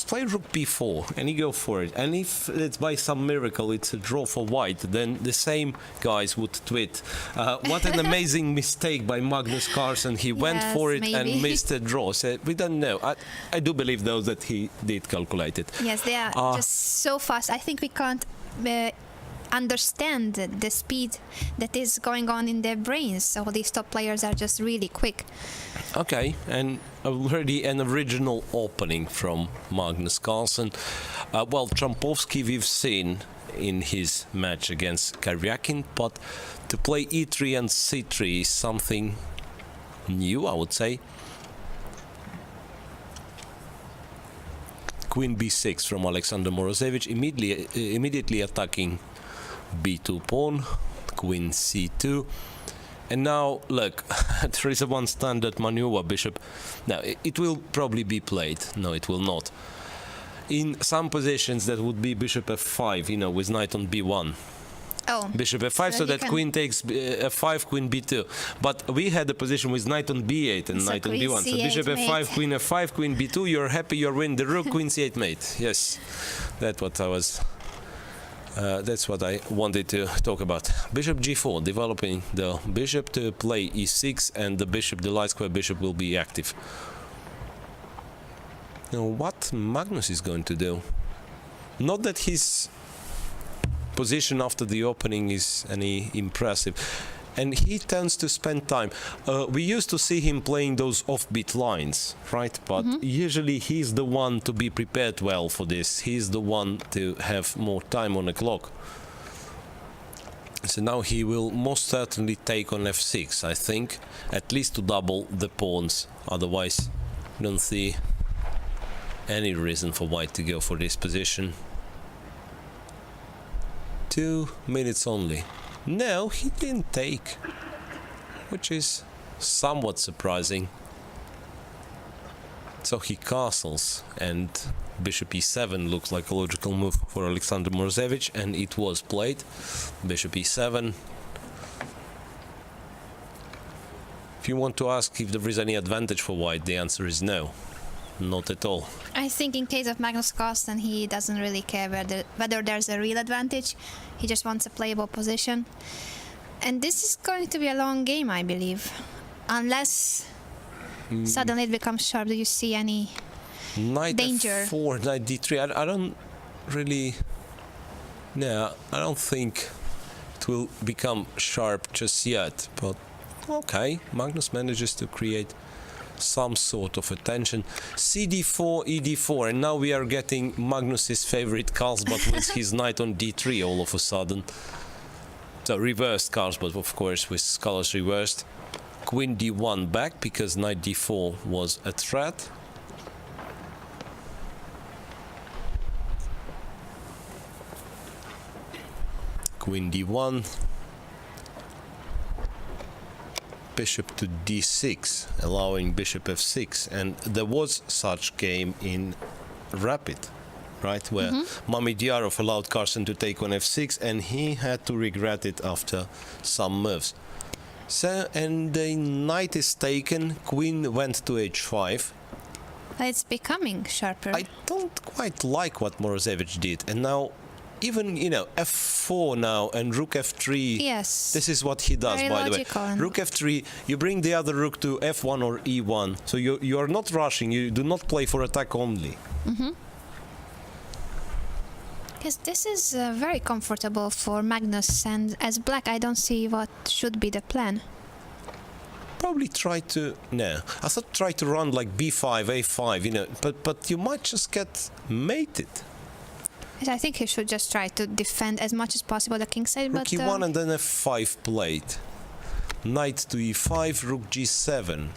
just play rook b4 and you go for it. And if it's by some miracle it's a draw for white, then the same guys would tweet, what an amazing mistake by Magnus Carlsen. He went for it and missed a draw. So we don't know. I do believe, though, that he did calculate it. Yes, they are just so fast. I think we can't understand the speed that is going on in their brains. So these top players are just really quick. Okay, and already an original opening from Magnus Carlsen. Well, Trumpovsky we've seen in his match against Karyakin, but to play e3 and c3 is something new, I would say. Queen b6 from Alexander Morozevich, immediately attacking b2 pawn, queen c2. And now, look, there is a one standard maneuver, bishop. Now, it will probably be played. No, it will not. In some positions, that would be bishop f5, you know, with knight on b1. Oh, bishop f5, so that queen takes f5, queen b2. But we had a position with knight on b8 and knight on b1. So bishop f5, queen f5, queen b2. You're happy, you're winning the rook, queen c8 mate. Yes, that's what I was. That's what I wanted to talk about. Bishop g4, developing the bishop to play e6, and the bishop, the light square bishop, will be active. Now, what Magnus is going to do? Not that his position after the opening is any impressive, and he tends to spend time. We used to see him playing those offbeat lines, right? But usually he's the one to be prepared well for this. He's the one to have more time on the clock. So now he will most certainly take on f6, I think, at least to double the pawns. Otherwise, I don't see any reason for white to go for this position. 2 minutes only. No, he didn't take, which is somewhat surprising. So he castles, and bishop e7 looks like a logical move for Alexander Morozevich, and it was played. Bishop e7. If you want to ask if there is any advantage for white, the answer is no. Not at all. I think in case of Magnus Carlsen, he doesn't really care whether there's a real advantage. He just wants a playable position. And this is going to be a long game, I believe. Unless suddenly it becomes sharp. Do you see any danger? Knight f4, knight d3. I don't really... No, I don't think it will become sharp just yet. But okay, Magnus manages to create some sort of attention. cd4, ed4, and now we are getting Magnus's favorite Carlsen, but with his knight on d3 all of a sudden. So reversed Carlsen, but of course with colors reversed. Queen d1 back because knight d4 was a threat. Queen d1. Bishop to d6, allowing bishop f6, and there was such game in Rapid, right, where Mamediyarov allowed Carlsen to take on f6, and he had to regret it after some moves. So, and the knight is taken, queen went to h5. It's becoming sharper. I don't quite like what Morozevich did, and now even, you know, f4 now and rook f3. Yes. This is what he does, Very by the way. logical. Rook f3, you bring the other rook to f1 or e1. So you are not rushing, you do not play for attack only. Yes, this is very comfortable for Magnus, and as black I don't see what should be the plan. Probably try to... No, I thought try to run like b5, a5, you know, but you might just get mated. Yes, I think he should just try to defend as much as possible the king side, Rook but... e1 and then f5 played. Knight to e5, rook g7.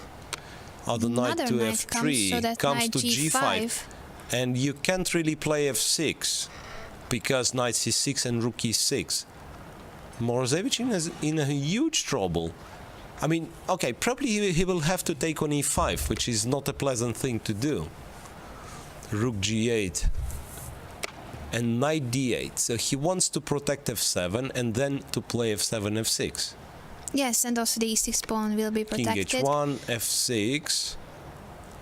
Other knight to f3 comes to g5. And you can't really play f6 because knight c6 and rook e6. Morozevich is in a huge trouble. I mean, okay, probably he will have to take on e5, which is not a pleasant thing to do. Rook g8 and knight d8. So he wants to protect f7 and then to play f7, f6. Yes, and also the e6 pawn will be protected. King h1, f6.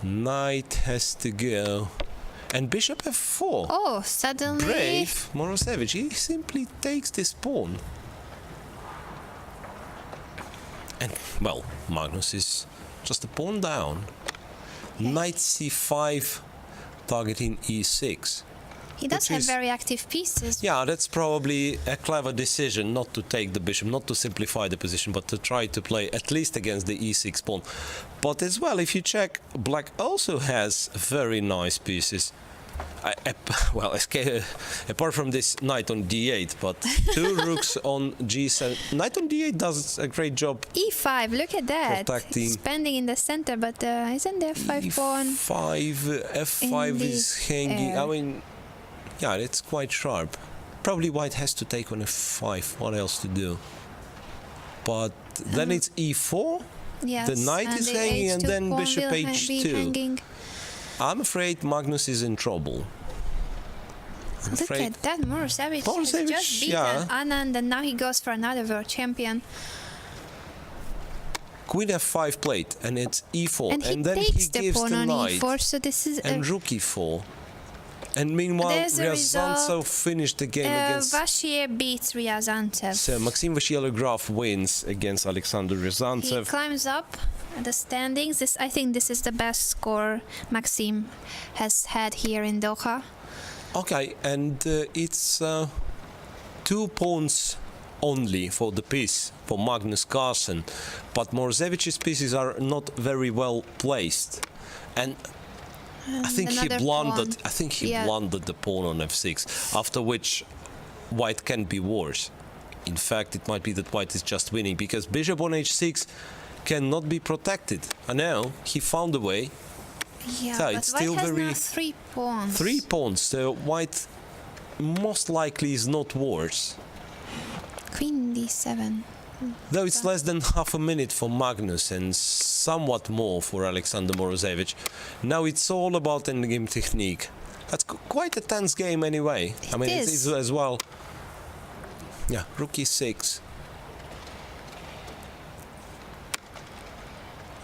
Knight has to go. And bishop f4. Oh, suddenly... Brave Morozevich, he simply takes this pawn. And, well, Magnus is just a pawn down. Knight c5, targeting e6. He does have very active pieces. Yeah, that's probably a clever decision not to take the bishop, not to simplify the position, but to try to play at least against the e6 pawn. But as well, if you check, black also has very nice pieces. Well, apart from this knight on d8, but two rooks on g7. Knight on d8 does a great job. e5, look at that. Protecting. Spending in the center, but isn't there 5 pawn? F5 is hanging. I mean, yeah, it's quite sharp. Probably white has to take on f5. What else to do? But then it's e4. Yes, the knight is hanging, and then bishop h2. I'm afraid Magnus is in trouble. Look at that, Morozevich has just beaten Anand, and now he goes for another world champion. Queen f5 played, and it's e4, and then he gives the pawn the on knight, e4, so this is and rook e4. And meanwhile, Ryazantsev finished the game against... Vashev beats Ryazantsev. So Maxim Vashev wins against Alexander Ryazantsev. He climbs up the standings. I think this is the best score Maxim has had here in Doha. Okay, and it's 2 pawns only for the piece for Magnus Carlsen, but Morozevich's pieces are not very well placed, and I think he blundered. I think he blundered the pawn on f6. After which, white can be worse. In fact, it might be that white is just winning because bishop on h6 cannot be protected. I know he found a way. Yeah, so but it's still white has very now 3 pawns. 3 pawns. So white most likely is not worse. Queen d7. Though it's less than half a minute for Magnus and somewhat more for Alexander Morozevich. Now it's all about endgame technique. That's quite a tense game anyway. I mean, it is as well. Yeah, rook e6.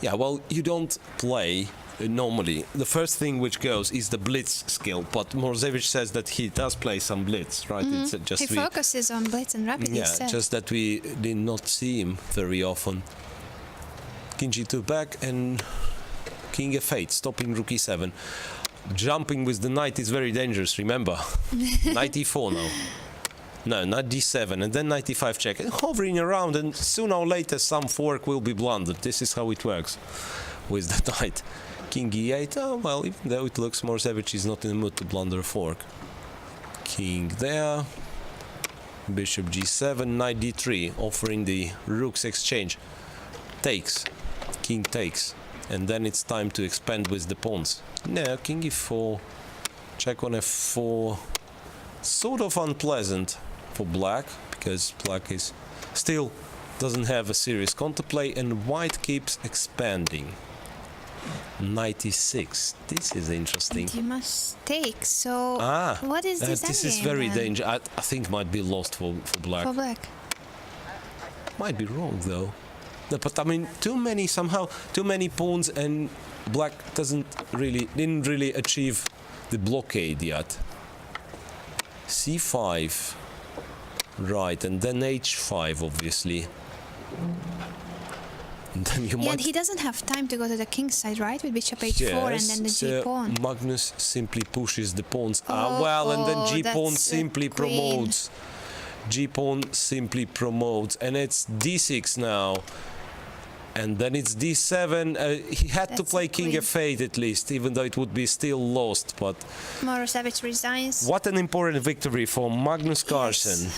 Yeah, well, you don't play normally. The first thing which goes is the blitz skill, but Morozevich says that he does play some blitz, right? Mm-hmm. It's just he focuses on blitz and rapid. Yeah, just that we did not see him very often. King g2 back and king f8, stopping rook e7. Jumping with the knight is very dangerous, remember. Knight e4 now. No, knight d7 and then knight e5 check. And hovering around, and sooner or later some fork will be blundered. This is how it works with the knight. King e8, oh well, even though it looks Morozevich is not in the mood to blunder a fork. King there. Bishop g7, knight d3, offering the rook's exchange. Takes. King takes. And then it's time to expand with the pawns. No, king e4. Check on f4. Sort of unpleasant for black, because black is still doesn't have a serious counterplay, and white keeps expanding. Knight e6. This is interesting. And you must take. So what is this? This is very dangerous. I think might be lost for black. For black. Might be wrong though. No, but I mean, too many pawns, and black didn't really achieve the blockade yet. c5, right, and then h5 obviously. And then you and he doesn't have time to go to the king's side, right? With bishop h4 and then the g-pawn. Magnus simply pushes the pawns. And then g-pawn simply promotes. G-pawn simply promotes, and it's d6 now. And then it's d7. He had to play king f8 at least, even though it would be still lost. But Morozevich resigns. What an important victory for Magnus Carlsen. Yes.